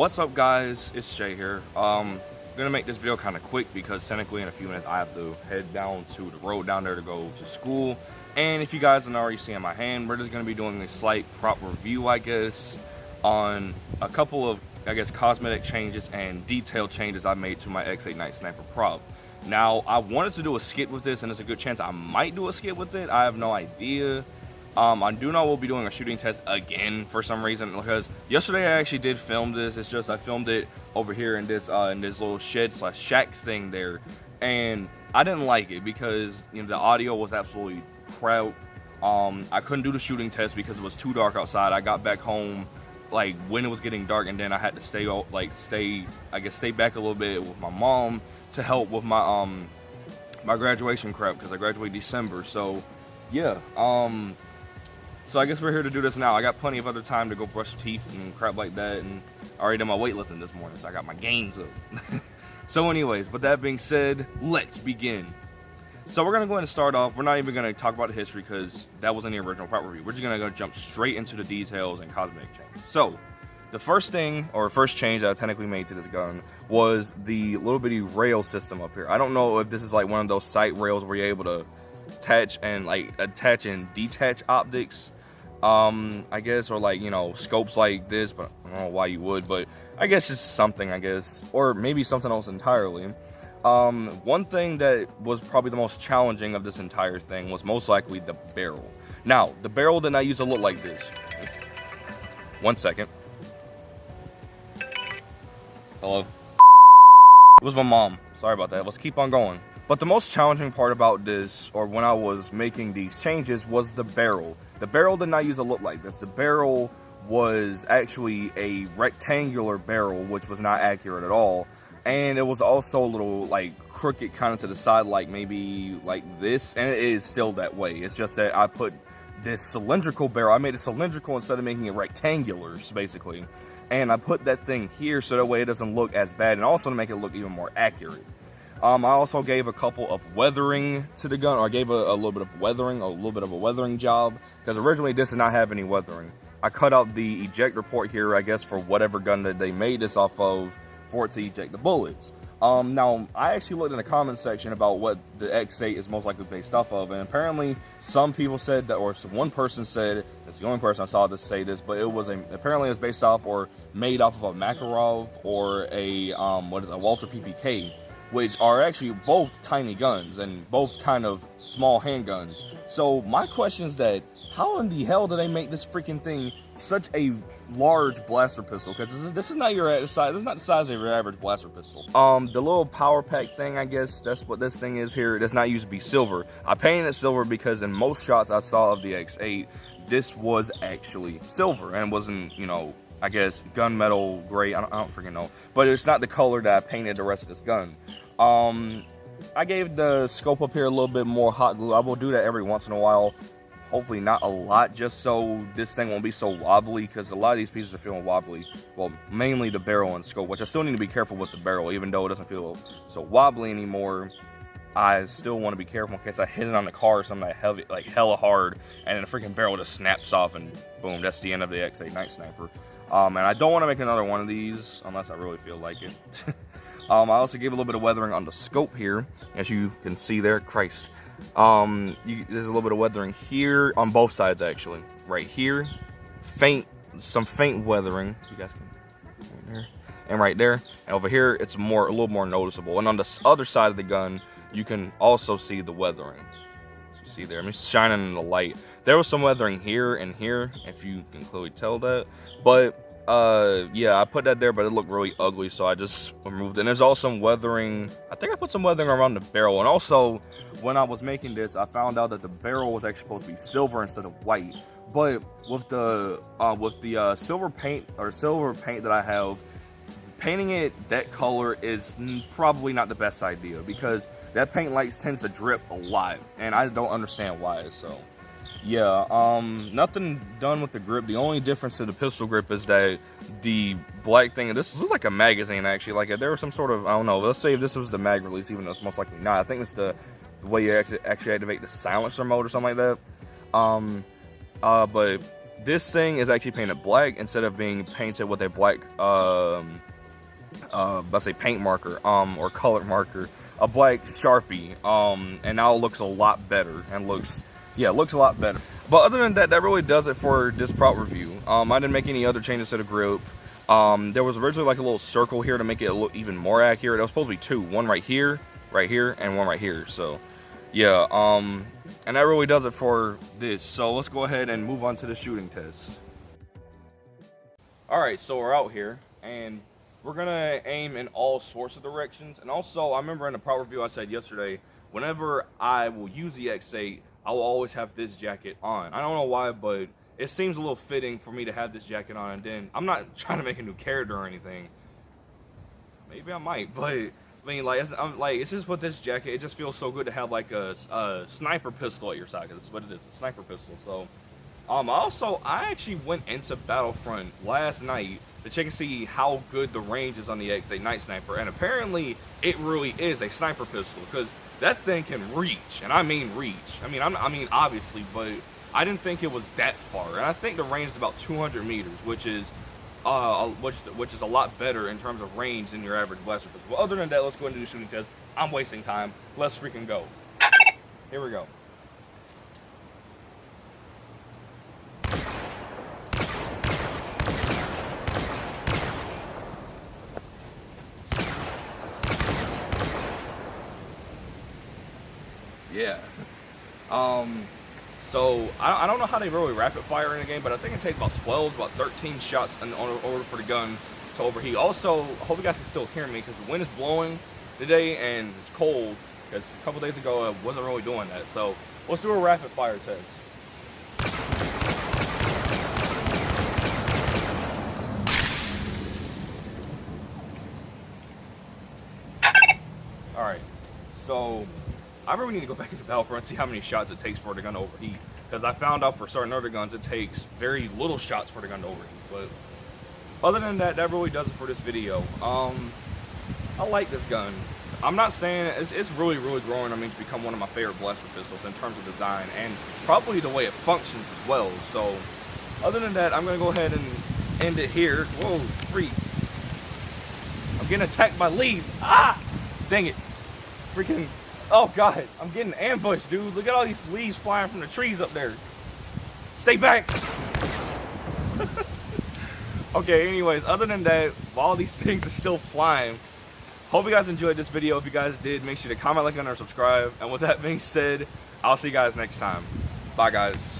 What's up, guys? It's Jay here. Gonna make this video kind of quick because technically in a few minutes I have to head down to the road down there to go to school. And if you guys are already seeing my hand, we're just gonna be doing a slight prop review, I guess, on a couple of, I guess, cosmetic changes and detail changes I made to my X-8 Night Sniper prop. Now, I wanted to do a skit with this, and there's a good chance I might do a skit with it. I have no idea. I do know we'll be doing a shooting test again for some reason, because yesterday I actually did film this. It's just I filmed it over here in this little shed / shack thing there, and I didn't like it because, you know, the audio was absolutely crap. I couldn't do the shooting test because it was too dark outside. I got back home like when it was getting dark, and then I had to stay back a little bit with my mom to help with my my graduation crap, because I graduate December. So yeah, so I guess we're here to do this now. I got plenty of other time to go brush teeth and crap like that, and I already did my weightlifting this morning, so I got my gains up. So anyways, with that being said, let's begin. So we're gonna go ahead and start off. We're not even gonna talk about the history because that was in the original prop review. We're just gonna go jump straight into the details and cosmetic changes. So the first thing, or first change that I technically made to this gun, was the little bitty rail system up here. I don't know if this is like one of those sight rails where you're able to attach and detach optics, I guess, or like, you know, scopes like this, but I don't know why you would, but I guess it's something, I guess, or maybe something else entirely. One thing that was probably the most challenging of this entire thing was most likely the barrel. Now, the barrel did not used to look like this. One second. Hello? It was my mom. Sorry about that. Let's keep on going. But the most challenging part about this, or when I was making these changes, was the barrel. The barrel did not used to look like this. The barrel was actually a rectangular barrel, which was not accurate at all. And it was also a little like crooked kind of to the side, like maybe like this. And it is still that way. It's just that I put this cylindrical barrel. I made it cylindrical instead of making it rectangular, basically. And I put that thing here so that way it doesn't look as bad, and also to make it look even more accurate. I also gave a couple of weathering to the gun, or I gave a little bit of a weathering job, because originally this did not have any weathering. I cut out the ejector port here, I guess, for whatever gun that they made this off of, for it to eject the bullets. Now, I actually looked in the comments section about what the X-8 is most likely based off of, and apparently some people said that, or one person said, that's the only person I saw to say this, but apparently it's based off or made off of a Makarov or a Walter PPK, which are actually both tiny guns and both kind of small handguns. So my question is that, how in the hell do they make this freaking thing such a large blaster pistol? Because this is not your size. This is not the size of your average blaster pistol. The little power pack thing, I guess that's what this thing is here. It does not used to be silver. I painted it silver because in most shots I saw of the X8, this was actually silver and wasn't, you know, I guess gunmetal gray. I don't freaking know. But it's not the color that I painted the rest of this gun. I gave the scope up here a little bit more hot glue. I will do that every once in a while. Hopefully not a lot, just so this thing won't be so wobbly, because a lot of these pieces are feeling wobbly. Well, mainly the barrel and scope, which I still need to be careful with the barrel. Even though it doesn't feel so wobbly anymore, I still want to be careful in case I hit it on the car or something like hella hard, and then the freaking barrel just snaps off, and boom, that's the end of the X-8 Night Sniper. And I don't want to make another one of these unless I really feel like it. I also gave a little bit of weathering on the scope here, as you can see there. Christ. There's a little bit of weathering here on both sides, actually. Right here, some faint weathering. You guys can, right there, and right there, and over here, it's a little more noticeable. And on the other side of the gun, you can also see the weathering. You see there, I'm shining in the light. There was some weathering here and here, if you can clearly tell that. But yeah, I put that there, but it looked really ugly, so I just removed it. And there's also some weathering. I think I put some weathering around the barrel. And also, when I was making this, I found out that the barrel was actually supposed to be silver instead of white. But with the silver paint that I have, painting it that color is probably not the best idea, because that paint tends to drip a lot, and I don't understand why. So yeah, nothing done with the grip. The only difference to the pistol grip is that the black thing, this looks like a magazine actually, like if there was some sort of, I don't know, let's say if this was the mag release, even though it's most likely not. I think it's the way you actually activate the silencer mode or something like that. But this thing is actually painted black instead of being painted with a black, let's say paint marker, or colored marker, a black Sharpie, and now it looks a lot better, and looks a lot better. But other than that, that really does it for this prop review. I didn't make any other changes to the grip. There was originally like a little circle here to make it look even more accurate. There was supposed to be two, one right here, and one right here. So yeah, and that really does it for this. So let's go ahead and move on to the shooting test. Alright, so we're out here, and we're gonna aim in all sorts of directions. And also, I remember in the prop review I said yesterday, whenever I will use the X-8, I will always have this jacket on. I don't know why, but it seems a little fitting for me to have this jacket on. And then, I'm not trying to make a new character or anything. Maybe I might, but I mean, like, it's just with this jacket, it just feels so good to have like a sniper pistol at your side, because that's what it is, a sniper pistol. So, I actually went into Battlefront last night to check and see how good the range is on the X-8 Night Sniper, and apparently it really is a sniper pistol, because that thing can reach, and I mean reach. I mean obviously, but I didn't think it was that far, and I think the range is about 200 meters, which is a lot better in terms of range than your average blaster pistol. Well, other than that, let's go ahead and do the shooting test. I'm wasting time. Let's freaking go. Here we go. Yeah. So I don't know how they really rapid fire in the game, but I think it takes about 13 shots in order for the gun to overheat. Also, I hope you guys can still hear me, because the wind is blowing today and it's cold, because a couple days ago I wasn't really doing that. So let's do a rapid fire test. Alright, so I really need to go back into Battlefront and see how many shots it takes for the gun to overheat, because I found out for certain other guns it takes very little shots for the gun to overheat. But other than that, that really does it for this video. I like this gun. I'm not saying it's really growing, I mean, to become one of my favorite blaster pistols in terms of design and probably the way it functions as well. So other than that, I'm gonna go ahead and end it here. Whoa, freak. I'm getting attacked by leaves. Ah! Dang it. Freaking, oh god, I'm getting ambushed, dude. Look at all these leaves flying from the trees up there. Stay back. Okay, anyways, other than that, while these things are still flying, hope you guys enjoyed this video. If you guys did, make sure to comment, like, and subscribe. And with that being said, I'll see you guys next time. Bye, guys.